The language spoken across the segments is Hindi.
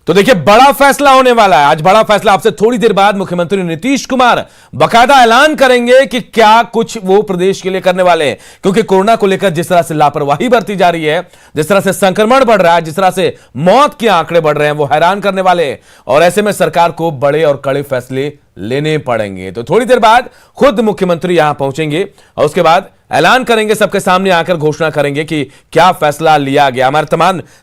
तो देखिए बड़ा फैसला होने वाला है। आज बड़ा फैसला आपसे थोड़ी देर बाद मुख्यमंत्री नीतीश कुमार बाकायदा ऐलान करेंगे कि क्या कुछ वो प्रदेश के लिए करने वाले हैं, क्योंकि कोरोना को लेकर जिस तरह से लापरवाही बरती जा रही है, जिस तरह से संक्रमण बढ़ रहा है, जिस तरह से मौत के आंकड़े बढ़ रहे हैं, वो हैरान करने वाले हैं। और ऐसे में सरकार को बड़े और कड़े फैसले लेने पड़ेंगे। तो थोड़ी देर बाद खुद मुख्यमंत्री यहां पहुंचेंगे और उसके बाद ऐलान करेंगे, सबके सामने आकर घोषणा करेंगे कि क्या फैसला लिया गया। हमारे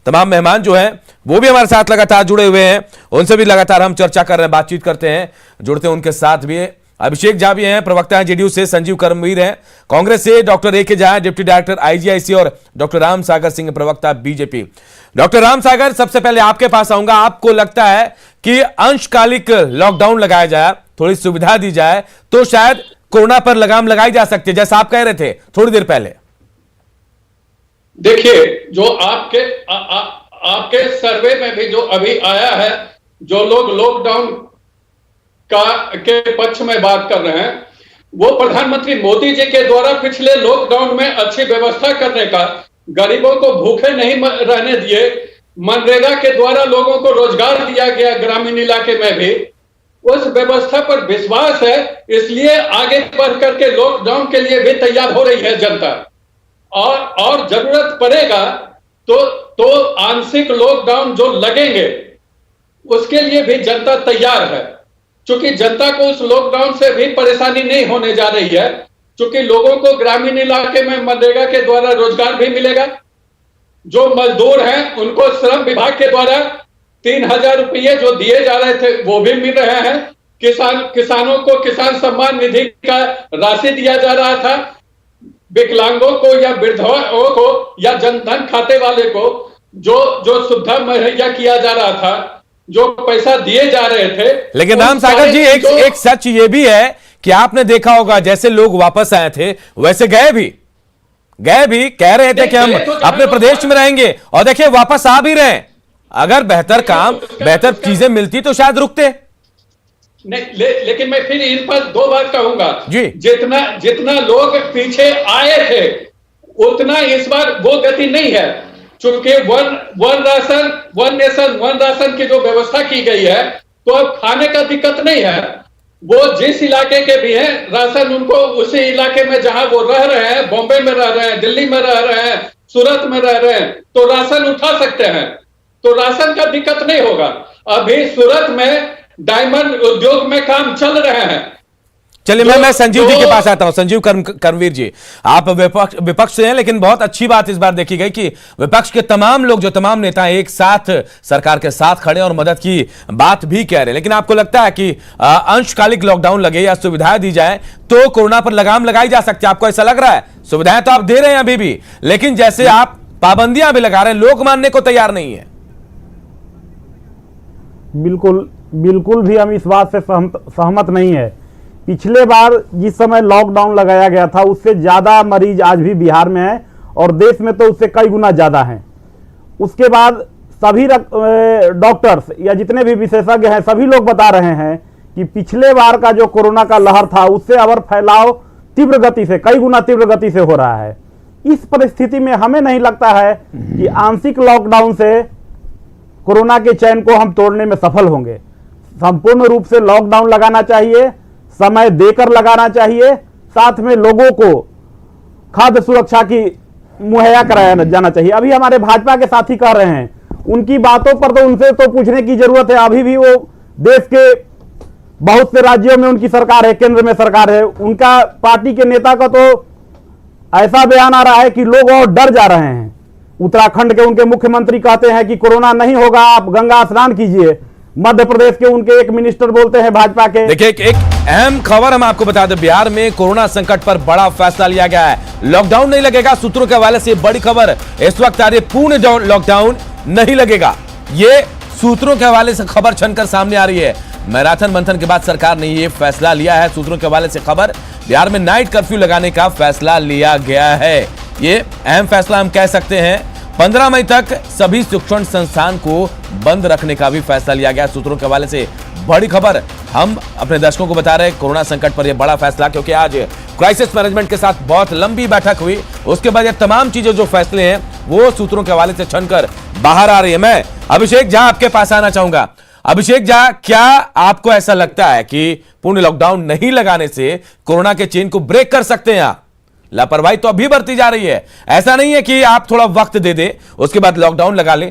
तमाम मेहमान जो हैं वो भी हमारे साथ लगातार जुड़े हुए हैं, उनसे भी लगातार हम चर्चा कर रहे हैं, बातचीत करते हैं, जुड़ते हैं उनके साथ भी। अभिषेक झा भी हैं, प्रवक्ता हैं जेडीयू से, संजीव कर्मवीर हैं कांग्रेस से, डॉक्टर ए के झा डिप्टी डायरेक्टर आईजीआईसी और डॉक्टर राम सागर सिंह प्रवक्ता बीजेपी। डॉक्टर राम सागर, सबसे पहले आपके पास आऊंगा। आपको लगता है कि अंशकालिक लॉकडाउन लगाया जाए, थोड़ी सुविधा दी जाए तो शायद कोरोना पर लगाम लगाई जा सकती है, जैसा आप कह रहे थे थोड़ी देर पहले? देखिए, जो आपके सर्वे में भी जो अभी आया है, जो लोग लॉकडाउन के पक्ष में बात कर रहे हैं, वो प्रधानमंत्री मोदी जी के द्वारा पिछले लॉकडाउन में अच्छी व्यवस्था करने का, गरीबों को भूखे नहीं रहने दिए, मनरेगा के द्वारा लोगों को रोजगार दिया गया ग्रामीण इलाके में भी, उस व्यवस्था पर विश्वास है, इसलिए आगे बढ़ करके लॉकडाउन के लिए भी तैयार हो रही है जनता। और जरूरत पड़ेगा तो आंशिक लॉकडाउन जो लगेंगे उसके लिए भी जनता तैयार है, क्योंकि जनता को उस लॉकडाउन से भी परेशानी नहीं होने जा रही है, क्योंकि लोगों को ग्रामीण इलाके में मनरेगा के द्वारा रोजगार भी मिलेगा। जो मजदूर हैं उनको श्रम विभाग के द्वारा 3,000 रुपये जो दिए जा रहे थे वो भी मिल रहे हैं। किसानों को किसान सम्मान निधि का राशि दिया जा रहा था। विकलांगों को या वृद्धों को या जनधन खाते वाले को जो सुविधा मुहैया किया जा रहा था, जो पैसा दिए जा रहे थे। लेकिन राम सागर जी, एक सच ये भी है कि आपने देखा होगा जैसे लोग वापस आए थे वैसे गए भी कह रहे थे कि हम अपने प्रदेश में रहेंगे, और देखिए वापस आ भी रहे हैं। अगर बेहतर चीजें मिलती तो शायद रुकते नहीं। लेकिन मैं फिर इन पर दो बात कहूंगा जी। जितना लोग पीछे आए थे उतना इस बार वो गति नहीं है, क्योंकि वन नेशन वन राशन की जो व्यवस्था की गई है, तो अब खाने का दिक्कत नहीं है। वो जिस इलाके के भी हैं, राशन उनको उसी इलाके में जहां वो रह रहे हैं, बॉम्बे में रह रहे हैं, दिल्ली में रह रहे हैं, सूरत में रह रहे हैं, तो राशन उठा सकते हैं, तो राशन का दिक्कत नहीं होगा। अभी सूरत में डायमंड उद्योग में काम चल रहे हैं। चलिए मैं संजीव जी के पास आता हूं। संजीव कर्मवीर जी, आप विपक्ष से हैं, लेकिन बहुत अच्छी बात इस बार देखी गई कि विपक्ष के तमाम लोग, जो तमाम नेता एक साथ सरकार के साथ खड़े और मदद की बात भी कह रहे हैं। लेकिन आपको लगता है कि अंशकालिक लॉकडाउन लगे या सुविधाएं दी जाए तो कोरोना पर लगाम लगाई जा सकती है? आपको ऐसा लग रहा है? सुविधाएं तो आप दे रहे हैं अभी भी, लेकिन जैसे आप पाबंदियां भी लगा रहे हैं, लोग मानने को तैयार नहीं है। बिल्कुल भी हम इस बात से सहमत नहीं है। पिछले बार जिस समय लॉकडाउन लगाया गया था उससे ज़्यादा मरीज आज भी बिहार में है, और देश में तो उससे कई गुना ज़्यादा हैं। उसके बाद सभी डॉक्टर्स या जितने भी विशेषज्ञ हैं सभी लोग बता रहे हैं कि पिछले बार का जो कोरोना का लहर था उससे अब फैलाव तीव्र गति से, कई गुना तीव्र गति से हो रहा है। इस परिस्थिति में हमें नहीं लगता है कि आंशिक लॉकडाउन से कोरोना के चैन को हम तोड़ने में सफल होंगे। संपूर्ण रूप से लॉकडाउन लगाना चाहिए, समय देकर लगाना चाहिए, साथ में लोगों को खाद्य सुरक्षा की मुहैया कराया जाना चाहिए। अभी हमारे भाजपा के साथी कह रहे हैं, उनकी बातों पर तो उनसे तो पूछने की जरूरत है। अभी भी वो देश के बहुत से राज्यों में उनकी सरकार है, केंद्र में सरकार है, उनका पार्टी के नेता का तो ऐसा बयान आ रहा है कि लोग और डर जा रहे हैं। उत्तराखंड के उनके मुख्यमंत्री कहते हैं कि कोरोना नहीं होगा, आप गंगा स्नान कीजिए। मध्य प्रदेश के उनके एक मिनिस्टर बोलते हैं भाजपा के। देखिए एक अहम खबर हम आपको बता दें, बिहार में कोरोना संकट पर बड़ा फैसला लिया गया है। लॉकडाउन नहीं लगेगा, सूत्रों के हवाले से बड़ी खबर इस वक्त आ रही है, पूर्ण लॉकडाउन नहीं लगेगा। ये सूत्रों के हवाले से खबर छनकर सामने आ रही है। मैराथन मंथन के बाद सरकार ने ये फैसला लिया है। सूत्रों के हवाले से खबर, बिहार में नाइट कर्फ्यू लगाने का फैसला लिया गया है। ये अहम फैसला हम कह सकते हैं। 15 मई तक सभी शिक्षण संस्थान को बंद रखने का भी फैसला लिया गया। सूत्रों के हवाले से बड़ी खबर हम अपने दर्शकों को बता रहे हैं। कोरोना संकट पर यह बड़ा फैसला, क्योंकि आज क्राइसिस मैनेजमेंट के साथ बहुत लंबी बैठक हुई, उसके बाद ये तमाम चीजें जो फैसले हैं वो सूत्रों के हवाले से छनकर बाहर आ रही है। मैं अभिषेक झा, आपके पास आना चाहूंगा। अभिषेक झा, क्या आपको ऐसा लगता है कि पूर्ण लॉकडाउन नहीं लगाने से कोरोना के चेन को ब्रेक कर सकते हैं आप? लापरवाही तो अभी बढ़ती जा रही है, ऐसा नहीं है कि आप थोड़ा वक्त दे दे उसके बाद लॉकडाउन लगा ले।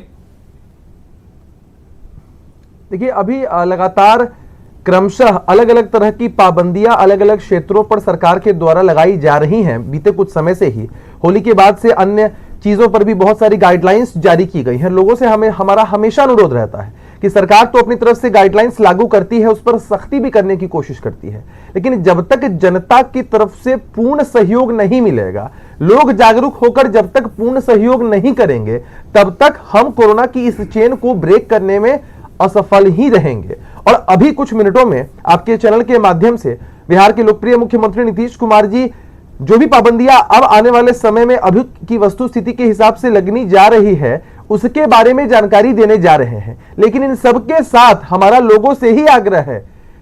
देखिए, अभी लगातार क्रमशः अलग अलग तरह की पाबंदियां अलग अलग क्षेत्रों पर सरकार के द्वारा लगाई जा रही हैं। बीते कुछ समय से ही होली के बाद से अन्य चीजों पर भी बहुत सारी गाइडलाइंस जारी की गई हैं। लोगों से हमारा हमेशा अनुरोध रहता है कि सरकार तो अपनी तरफ से गाइडलाइंस लागू करती है, उस पर सख्ती भी करने की कोशिश करती है, लेकिन जब तक जनता की तरफ से पूर्ण सहयोग नहीं मिलेगा, लोग जागरूक होकर जब तक पूर्ण सहयोग नहीं करेंगे, तब तक हम कोरोना की इस चेन को ब्रेक करने में असफल ही रहेंगे। और अभी कुछ मिनटों में आपके चैनल के माध्यम से बिहार के लोकप्रिय मुख्यमंत्री नीतीश कुमार जी जो भी पाबंदियां अब आने वाले समय में अभी की वस्तुस्थिति के हिसाब से लगनी जा रही है, उसके बारे में जानकारी देने जा रहे हैं। लेकिन इन सबके साथ हमारा लोगों से ही आग्रह है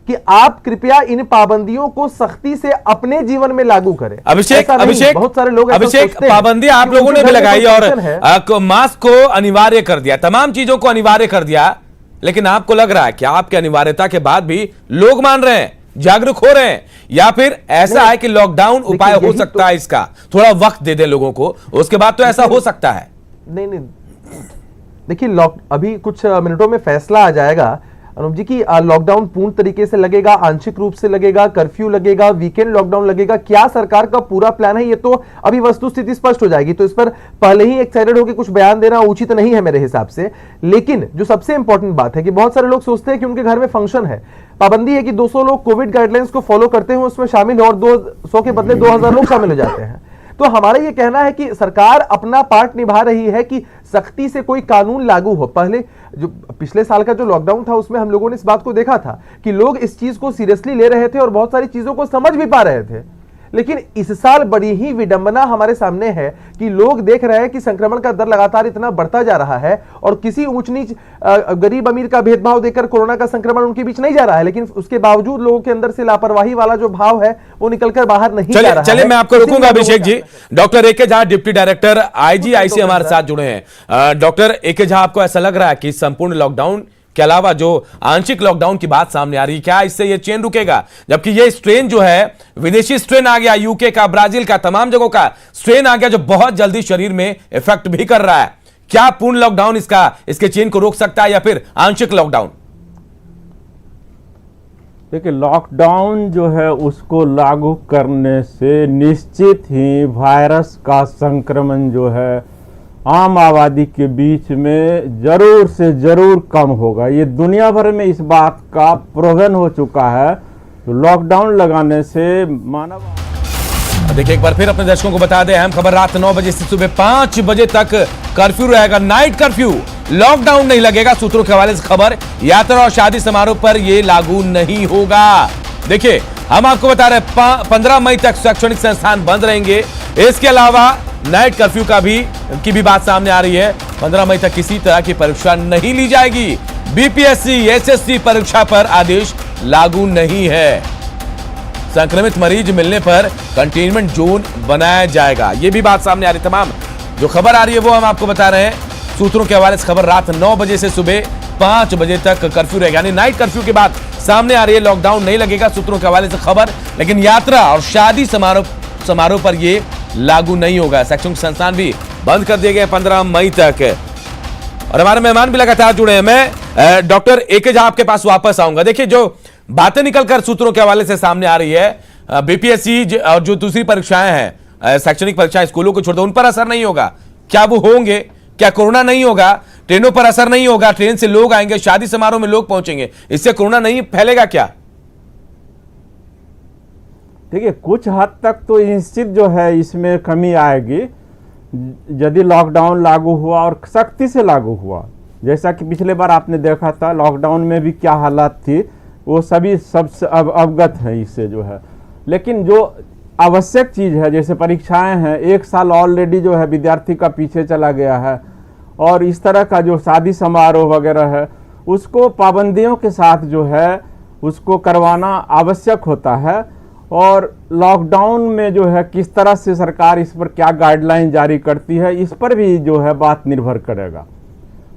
कि आप कृपया इन पाबंदियों को सख्ती से अपने जीवन में लागू करें। अभिषेक, बहुत सारे लोग पाबंदियां आप लोगों ने भी लगाई और मास्क को अनिवार्य कर दिया, तमाम चीजों को अनिवार्य कर दिया, लेकिन आपको लग रहा है कि आपकी अनिवार्यता के बाद भी लोग मान रहे हैं, जागरूक हो रहे हैं, या फिर ऐसा है कि लॉकडाउन उपाय हो सकता है, इसका थोड़ा वक्त दे दे लोगों को, उसके बाद तो ऐसा हो सकता है? नहीं, देखिए, अभी कुछ मिनटों में फैसला आ जाएगा अनुप जी की लॉकडाउन पूर्ण तरीके से लगेगा, आंशिक रूप से लगेगा, कर्फ्यू लगेगा, वीकेंड लॉकडाउन लगेगा, क्या सरकार का पूरा प्लान है, ये तो अभी वस्तुस्थिति स्पष्ट हो जाएगी। तो इस पर पहले ही एक्साइटेड होकर कुछ बयान देना उचित नहीं है मेरे हिसाब से। लेकिन जो सबसे इंपॉर्टेंट बात है कि बहुत सारे लोग सोचते हैं कि उनके घर में फंक्शन है, पाबंदी है कि 200 लोग कोविड गाइडलाइंस को फॉलो करते हैं, उसमें शामिल हो, और 200 के बदले 2000 लोग शामिल हो जाते हैं। तो हमारा यह कहना है कि सरकार अपना पार्ट निभा रही है कि सख्ती से कोई कानून लागू हो। पहले जो पिछले साल का जो लॉकडाउन था उसमें हम लोगों ने इस बात को देखा था कि लोग इस चीज को सीरियसली ले रहे थे और बहुत सारी चीजों को समझ भी पा रहे थे। लेकिन इस साल बड़ी ही विडंबना हमारे सामने है कि लोग देख रहे हैं कि संक्रमण का दर लगातार इतना बढ़ता जा रहा है और किसी ऊंच नीच गरीब अमीर का भेदभाव देकर कोरोना का संक्रमण उनके बीच नहीं जा रहा है, लेकिन उसके बावजूद लोगों के अंदर से लापरवाही वाला जो भाव है वो निकलकर बाहर नहीं जा रहा है। चलिए, मैं आपको रोकूंगा अभिषेक जी। डॉक्टर ए के झा, डिप्टी डायरेक्टर IGIC हमारे साथ जुड़े हैं। डॉक्टर ए के झा, आपको ऐसा लग रहा है कि संपूर्ण लॉकडाउन के अलावा जो आंशिक लॉकडाउन की बात सामने आ रही है, क्या इससे ये चेन रुकेगा? जबकि ये स्ट्रेन जो है, विदेशी स्ट्रेन आ गया, यूके का, ब्राजील का, तमाम जगहों का स्ट्रेन आ गया, जो बहुत जल्दी शरीर में इफेक्ट भी कर रहा है। क्या पूर्ण लॉकडाउन इसके चेन को रोक सकता है या फिर आंशिक लॉकडाउन? देखिए, लॉकडाउन जो है उसको लागू करने से निश्चित ही वायरस का संक्रमण जो है आम आबादी के बीच में जरूर से जरूर कम होगा। ये दुनिया भर में इस बात का प्रूवन हो चुका है। तो लॉकडाउन लगाने से मानव, देखिए एक बार फिर अपने दर्शकों को बता दें, अहम खबर, रात 9 बजे से सुबह 5 बजे तक कर्फ्यू रहेगा, नाइट कर्फ्यू, लॉकडाउन नहीं लगेगा। सूत्रों के हवाले से खबर, यात्रा और शादी समारोह पर यह लागू नहीं होगा। देखिए, हम आपको बता रहे हैं 15 मई तक शैक्षणिक संस्थान बंद रहेंगे। इसके अलावा नाइट कर्फ्यू की भी बात सामने आ रही है। 15 मई तक किसी तरह की परीक्षा नहीं ली जाएगी। BPSC SSC परीक्षा पर आदेश लागू नहीं है। संक्रमित मरीज मिलने पर कंटेनमेंट जोन बनाया जाएगा, यह भी बात सामने आ रही है। तमाम जो खबर आ रही है वो हम आपको बता रहे हैं। सूत्रों के हवाले से खबर, रात 9 बजे से सुबह 5 बजे तक कर्फ्यू रहेगा, यानी नाइट कर्फ्यू की बात सामने आ रही है। लॉकडाउन नहीं लगेगा, सूत्रों के हवाले से खबर, लेकिन यात्रा और शादी समारोह पर यह लागू नहीं होगा। शैक्षणिक संस्थान भी बंद कर दिए गए 15 मई तक। और हमारे मेहमान भी लगातार जुड़े हैं। मैं डॉक्टर ए के झा आपके पास वापस आऊंगा। देखिए, जो बातें निकलकर सूत्रों के हवाले से सामने आ रही है, BPSC और जो दूसरी परीक्षाएं हैं, शैक्षणिक परीक्षाएं, स्कूलों को छोड़ दो, उन पर असर नहीं होगा। क्या वो होंगे? क्या कोरोना नहीं होगा? ट्रेनों पर असर नहीं होगा, ट्रेन से लोग आएंगे, शादी समारोह में लोग पहुंचेंगे, इससे कोरोना नहीं फैलेगा क्या? देखिए, कुछ हद तक तो निश्चित जो है इसमें कमी आएगी यदि लॉकडाउन लागू हुआ और सख्ती से लागू हुआ। जैसा कि पिछले बार आपने देखा था लॉकडाउन में भी क्या हालात थी, वो सभी सबसे अवगत हैं इससे जो है। लेकिन जो आवश्यक चीज़ है, जैसे परीक्षाएं हैं, 1 साल ऑलरेडी जो है विद्यार्थी का पीछे चला गया है, और इस तरह का जो शादी समारोह वगैरह है उसको पाबंदियों के साथ जो है उसको करवाना आवश्यक होता है। और लॉकडाउन में जो है किस तरह से सरकार इस पर क्या गाइडलाइन जारी करती है, इस पर भी जो है बात निर्भर करेगा।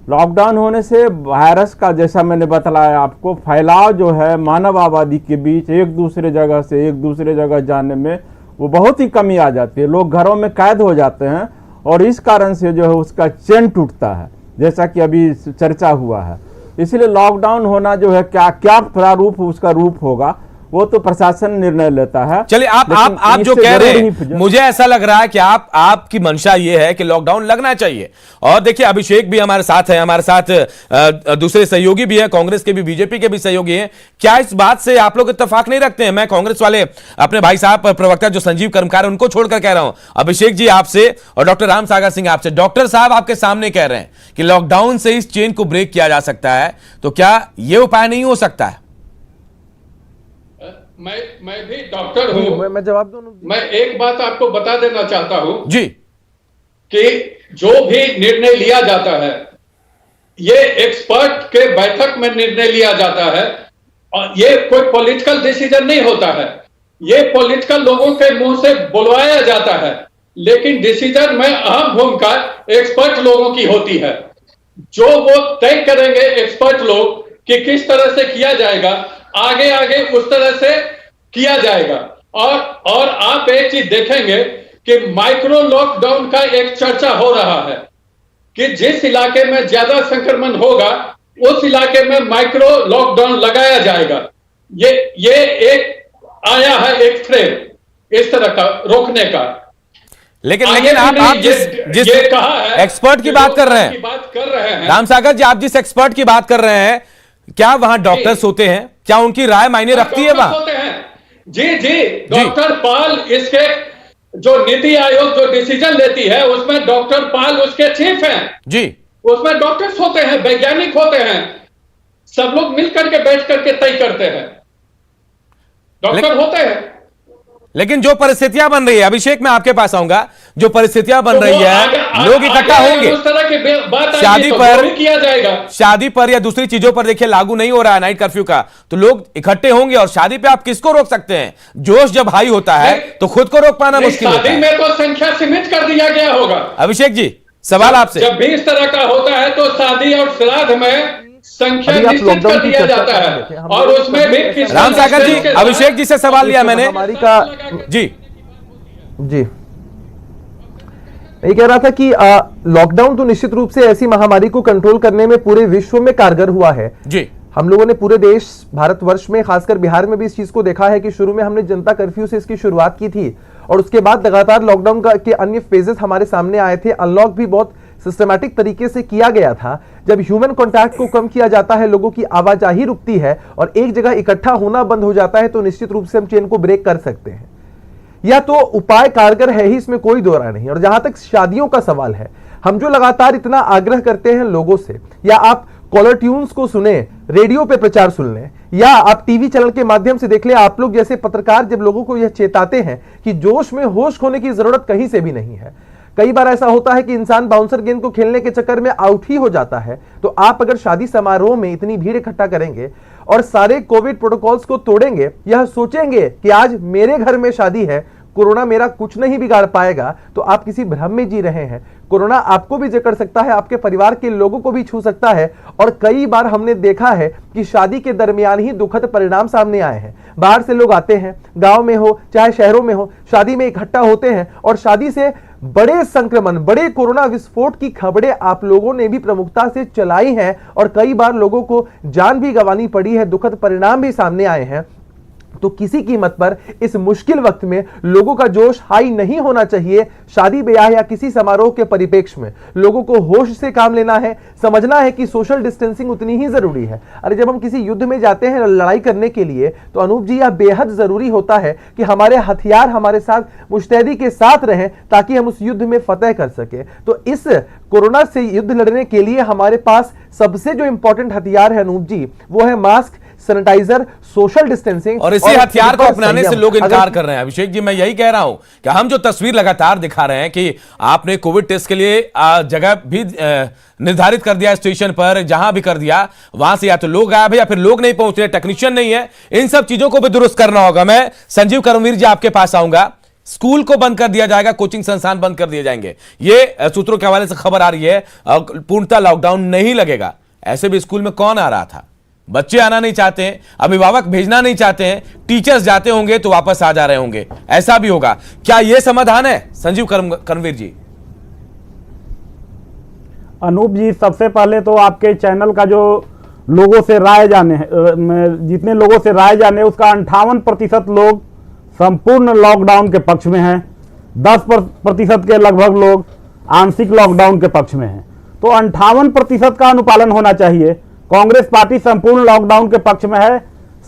लॉकडाउन होने से वायरस का, जैसा मैंने बताया आपको, फैलाव जो है मानव आबादी के बीच एक दूसरे जगह से एक दूसरे जगह जाने में वो बहुत ही कमी आ जाती है। लोग घरों में कैद हो जाते हैं और इस कारण से जो है उसका चेन टूटता है, जैसा कि अभी चर्चा हुआ है। इसलिए लॉकडाउन होना जो है क्या क्या प्रारूप उसका रूप होगा वो तो प्रशासन निर्णय लेता है। चलिए आप जो कह रहे हैं, मुझे ऐसा लग रहा है कि आपकी मंशा ये है कि लॉकडाउन लगना चाहिए। और देखिए अभिषेक भी हमारे साथ है, हमारे साथ दूसरे सहयोगी भी हैं, कांग्रेस के भी बीजेपी के भी सहयोगी हैं। क्या इस बात से आप लोग इत्तेफाक नहीं रखते हैं? मैं कांग्रेस वाले अपने भाई साहब प्रवक्ता जो संजीव कर्मकार उनको छोड़कर कह रहा हूं, अभिषेक जी आपसे और डॉक्टर राम सागर सिंह आपसे। डॉक्टर साहब आपके सामने कह रहे हैं कि लॉकडाउन से इस चेन को ब्रेक किया जा सकता है, तो क्या यह उपाय नहीं हो सकता है? मैं भी डॉक्टर हूं। मैं जवाब दूं। मैं एक बात आपको बता देना चाहता हूं जी कि जो भी निर्णय लिया जाता है ये एक्सपर्ट के बैठक में निर्णय लिया जाता है और ये कोई पॉलिटिकल डिसीजन नहीं होता है। ये पॉलिटिकल लोगों के मुंह से बुलवाया जाता है, लेकिन डिसीजन में अहम भूमिका एक्सपर्ट लोगों की होती है। जो वो तय करेंगे एक्सपर्ट लोग कि किस तरह से किया जाएगा, आगे आगे उस तरह से किया जाएगा। और आप एक चीज देखेंगे कि माइक्रो लॉकडाउन का एक चर्चा हो रहा है कि जिस इलाके में ज्यादा संक्रमण होगा उस इलाके में माइक्रो लॉकडाउन लगाया जाएगा। ये एक आया है एक फ्रेम इस तरह का रोकने का। लेकिन आप जिस कहा है एक्सपर्ट की बात कर रहे हैं राम सागर जी, आप जिस एक्सपर्ट की बात कर रहे हैं, क्या वहां डॉक्टर्स होते हैं? क्या उनकी राय मायने रखती है वहां? होते हैं जी डॉक्टर पाल, इसके जो नीति आयोग जो डिसीजन लेती है उसमें डॉक्टर पाल उसके चीफ हैं जी। उसमें डॉक्टर्स होते हैं, वैज्ञानिक होते हैं, सब लोग मिलकर के बैठ करके तय करते हैं, डॉक्टर होते हैं। लेकिन जो परिस्थितियां बन रही है, अभिषेक मैं आपके पास आऊंगा, जो परिस्थितियां बन रही है, लोग इकट्ठा होंगे उस तरह की बात शादी पर किया जाएगा, शादी पर या दूसरी चीजों पर देखिए लागू नहीं हो रहा है नाइट कर्फ्यू का, तो लोग इकट्ठे होंगे और शादी पे आप किसको रोक सकते हैं? जोश जब हाई होता है तो खुद को रोक पाना मुश्किल होता है। शादी में तो संख्या सीमित कर दिया गया होगा। अभिषेक जी सवाल आपसे, जब भी इस तरह का होता है तो शादी और श्राद्ध में संख्या निश्चित कर दिया जाता है और उसमें भी राम सागर जी, अभिषेक जी से सवाल लिया मैंने जी जी मैं कह रहा था कि लॉकडाउन तो निश्चित रूप से ऐसी महामारी को कंट्रोल करने में पूरे विश्व में कारगर हुआ है जी। हम लोगों ने पूरे देश भारतवर्ष में खासकर बिहार में भी इस चीज को देखा है कि शुरू में हमने जनता कर्फ्यू से इसकी शुरुआत की थी और उसके बाद लगातार लॉकडाउन के अन्य फेजेस हमारे सामने आए थे। अनलॉक भी बहुत सिस्टमैटिक तरीके से किया गया था। जब ह्यूमन कॉन्टैक्ट को कम किया जाता है, लोगों की आवाजाही रुकती है और एक जगह इकट्ठा होना बंद हो जाता है, तो निश्चित रूप से हम चेन को ब्रेक कर सकते हैं। या तो उपाय कारगर है ही, इसमें कोई दो राय नहीं। और जहां तक शादियों का सवाल है, हम जो लगातार इतना आग्रह करते हैं लोगों से, या आप कॉलर ट्यून्स को सुने, रेडियो पे प्रचार सुन लें, या आप टीवी चैनल के माध्यम से देख लें, आप लोग जैसे पत्रकार जब लोगों को यह चेताते हैं कि जोश में होश खोने की जरूरत कहीं से भी नहीं है। कई बार ऐसा होता है कि इंसान बाउंसर गेंद को खेलने के चक्कर में आउट ही हो जाता है। तो आप अगर शादी समारोह में इतनी भीड़ इकट्ठा करेंगे और सारे कोविड प्रोटोकॉल्स को तोड़ेंगे, यह सोचेंगे कि आज मेरे घर में शादी है, कोरोना मेरा कुछ नहीं बिगाड़ पाएगा, तो आप किसी भ्रम में जी रहे हैं। कोरोना आपको भी जकड़ सकता है, आपके परिवार के लोगों को भी छू सकता है। और कई बार हमने देखा है कि शादी के दरमियान ही दुखद परिणाम सामने आए हैं। बाहर से लोग आते हैं, गांव में हो चाहे शहरों में हो, शादी में इकट्ठा होते हैं और शादी से बड़े संक्रमण, बड़े कोरोना विस्फोट की खबरें आप लोगों ने भी प्रमुखता से चलाई हैं और कई बार लोगों को जान भी गंवानी पड़ी है, दुखद परिणाम भी सामने आए हैं। तो किसी कीमत पर इस मुश्किल वक्त में लोगों का जोश हाई नहीं होना चाहिए। शादी ब्याह या किसी समारोह के परिप्रेक्ष्य में लोगों को होश से काम लेना है, समझना है कि सोशल डिस्टेंसिंग उतनी ही जरूरी है। अरे जब हम किसी युद्ध में जाते हैं लड़ाई करने के लिए, तो अनूप जी यह बेहद जरूरी होता है कि हमारे हथियार हमारे साथ मुस्तैदी के साथ रहें ताकि हम उस युद्ध में फतेह कर सके। तो इस कोरोना से युद्ध लड़ने के लिए हमारे पास सबसे जो इंपॉर्टेंट हथियार है अनूप जी, वो है मास्क, सैनिटाइजर, सोशल डिस्टेंसिंग। और इसी हथियार को अपनाने से लोग इनकार कर रहे हैं। अभिषेक जी मैं यही कह रहा हूं कि हम जो तस्वीर लगातार दिखा रहे हैं कि आपने कोविड टेस्ट के लिए जगह भी निर्धारित कर दिया, स्टेशन पर जहां भी कर दिया, वहां से या तो लोग गायब है या फिर लोग नहीं पहुंच रहे, टेक्नीशियन नहीं है, इन सब चीजों को भी दुरुस्त करना होगा। मैं संजीव कर्मवीर जी आपके पास आऊंगा, स्कूल को बंद कर दिया जाएगा, कोचिंग संस्थान बंद कर दिए जाएंगे। ये सूत्रों के हवाले से खबर आ रही है। पूर्णतः लॉकडाउन नहीं लगेगा। ऐसे भी स्कूल में कौन आ रहा था? बच्चे आना नहीं चाहते हैं, अभिभावक भेजना नहीं चाहते हैं, टीचर्स जाते होंगे तो वापस आ जा रहे होंगे, ऐसा भी होगा। क्या यह समाधान है? संजीव कर्मवीर जी। अनूप जी, सबसे पहले तो आपके चैनल का जो लोगों से राय जाने जितने लोगों से राय जाने उसका 58% लोग संपूर्ण लॉकडाउन के पक्ष में हैं, 10% के लगभग लोग आंशिक लॉकडाउन के पक्ष में हैं। तो 58% का अनुपालन होना चाहिए। कांग्रेस पार्टी संपूर्ण लॉकडाउन के पक्ष में है।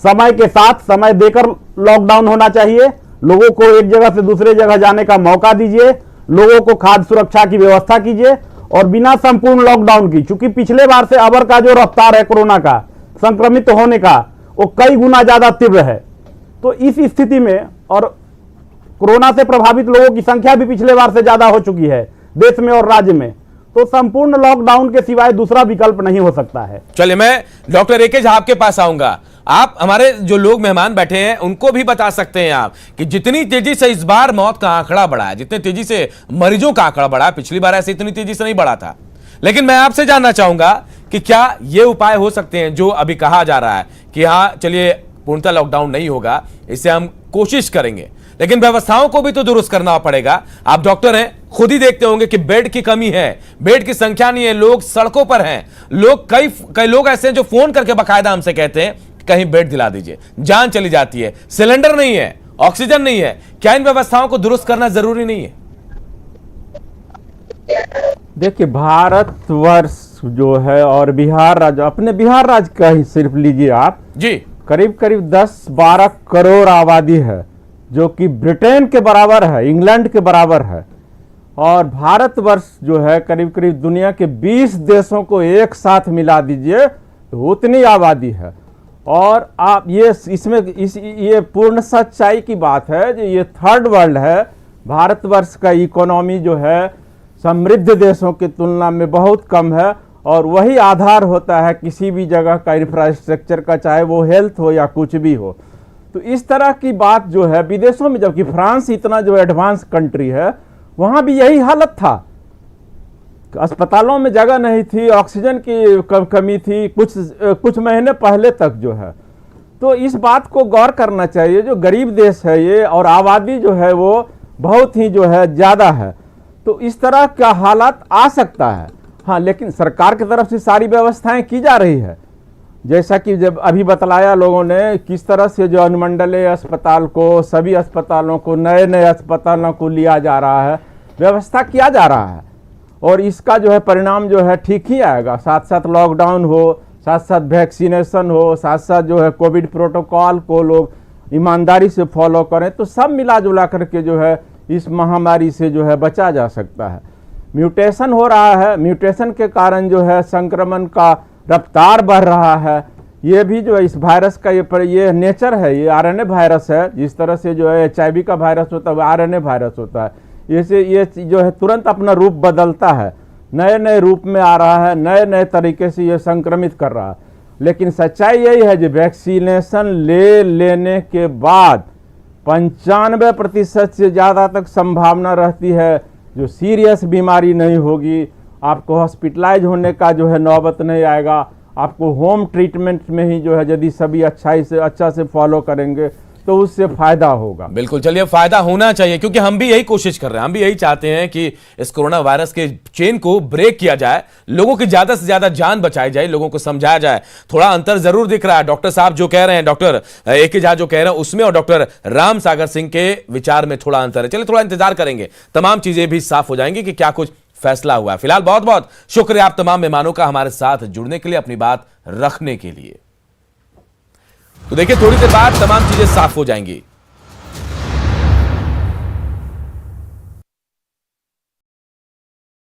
समय के साथ समय देकर लॉकडाउन होना चाहिए। लोगों को एक जगह से दूसरे जगह जाने का मौका दीजिए, लोगों को खाद्य सुरक्षा की व्यवस्था कीजिए और बिना संपूर्ण लॉकडाउन की, चूंकि पिछले बार से अबर का जो रफ्तार है कोरोना का संक्रमित होने का, वो कई गुना ज्यादा तीव्र है। तो इस स्थिति में और कोरोना से प्रभावित लोगों की संख्या भी पिछले बार से ज्यादा हो चुकी है देश में और राज्य में, तो संपूर्ण लॉकडाउन के सिवाय दूसरा विकल्प नहीं हो सकता है। चलिए, मैं डॉक्टर ए के झा आपके पास आऊंगा। आप हमारे जो लोग मेहमान बैठे हैं उनको भी बता सकते हैं आप कि जितनी तेजी से इस बार मौत का आंकड़ा बढ़ा है, जितनी तेजी से मरीजों का आंकड़ा बढ़ा है, पिछली बार ऐसे इतनी तेजी से नहीं बढ़ा था। लेकिन मैं आपसे जानना चाहूंगा कि क्या ये उपाय हो सकते हैं जो अभी कहा जा रहा है कि हाँ चलिए पूर्णतः लॉकडाउन नहीं होगा, इससे हम कोशिश करेंगे, लेकिन व्यवस्थाओं को भी तो दुरुस्त करना पड़ेगा। आप डॉक्टर हैं, खुद ही देखते होंगे कि बेड की कमी है, बेड की संख्या नहीं है, लोग सड़कों पर हैं, लोग कई लोग ऐसे हैं जो फोन करके बाकायदा हमसे कहते हैं कहीं बेड दिला दीजिए, जान चली जाती है, सिलेंडर नहीं है, ऑक्सीजन नहीं है। क्या इन व्यवस्थाओं को दुरुस्त करना जरूरी नहीं है? देखिए, भारतवर्ष जो है और बिहार राज्य, अपने बिहार राज्य का ही सिर्फ लीजिए आप जी, करीब करीब 10-12 करोड़ आबादी है, जो कि ब्रिटेन के बराबर है, इंग्लैंड के बराबर है। और भारतवर्ष जो है करीब करीब दुनिया के 20 देशों को एक साथ मिला दीजिए तो उतनी आबादी है। और आप ये पूर्ण सच्चाई की बात है कि ये थर्ड वर्ल्ड है। भारतवर्ष का इकोनॉमी जो है समृद्ध देशों की तुलना में बहुत कम है और वही आधार होता है किसी भी जगह का इंफ्रास्ट्रक्चर का, चाहे वो हेल्थ हो या कुछ भी हो। तो इस तरह की बात जो है विदेशों में, जबकि फ्रांस इतना जो एडवांस कंट्री है, वहां भी यही हालत था। अस्पतालों में जगह नहीं थी, ऑक्सीजन की कमी थी कुछ महीने पहले तक जो है। तो इस बात को गौर करना चाहिए, जो गरीब देश है ये और आबादी जो है वो बहुत ही जो है ज़्यादा है, तो इस तरह का हालात आ सकता है। हाँ, लेकिन सरकार की तरफ से सारी व्यवस्थाएं की जा रही है, जैसा कि जब अभी बतलाया लोगों ने किस तरह से जो अनुमंडलीय अस्पताल को, सभी अस्पतालों को, नए नए अस्पतालों को लिया जा रहा है, व्यवस्था किया जा रहा है और इसका जो है परिणाम जो है ठीक ही आएगा। साथ साथ लॉकडाउन हो, साथ साथ वैक्सीनेशन हो, साथ साथ जो है कोविड प्रोटोकॉल को लोग ईमानदारी से फॉलो करें, तो सब मिला जुला करके जो है इस महामारी से जो है बचा जा सकता है। म्यूटेशन हो रहा है, म्यूटेशन के कारण जो है संक्रमण का रफ्तार बढ़ रहा है। ये भी जो है इस वायरस का ये नेचर है, ये आरएनए वायरस है। जिस तरह से जो है एचआईवी का वायरस होता है, आरएनए वायरस होता है। ये जो है तुरंत अपना रूप बदलता है, नए नए रूप में आ रहा है, नए नए तरीके से ये संक्रमित कर रहा है। लेकिन सच्चाई यही है कि वैक्सीनेशन लेने के बाद 95% से ज़्यादा तक संभावना रहती है जो सीरियस बीमारी नहीं होगी, आपको हॉस्पिटलाइज होने का जो है नौबत नहीं आएगा। आपको होम ट्रीटमेंट में ही जो है यदि सभी अच्छा से फॉलो करेंगे तो उससे फायदा होगा। बिल्कुल, चलिए फायदा होना चाहिए, क्योंकि हम भी यही कोशिश कर रहे हैं, हम भी यही चाहते हैं कि इस कोरोना वायरस के चेन को ब्रेक किया जाए, लोगों की ज्यादा से ज्यादा जान बचाई जाए, लोगों को समझाया जाए। थोड़ा अंतर जरूर दिख रहा है डॉक्टर साहब जो कह रहे हैं, डॉक्टर ए के झा जो कह रहे हैं उसमें और डॉक्टर राम सागर सिंह के विचार में थोड़ा अंतर है। चलिए थोड़ा इंतजार करेंगे, तमाम चीजें भी साफ हो जाएंगी कि क्या कुछ फैसला हुआ है। फिलहाल बहुत बहुत शुक्रिया आप तमाम मेहमानों का हमारे साथ जुड़ने के लिए, अपनी बात रखने के लिए। तो देखिए थोड़ी देर बाद तमाम चीजें साफ हो जाएंगी।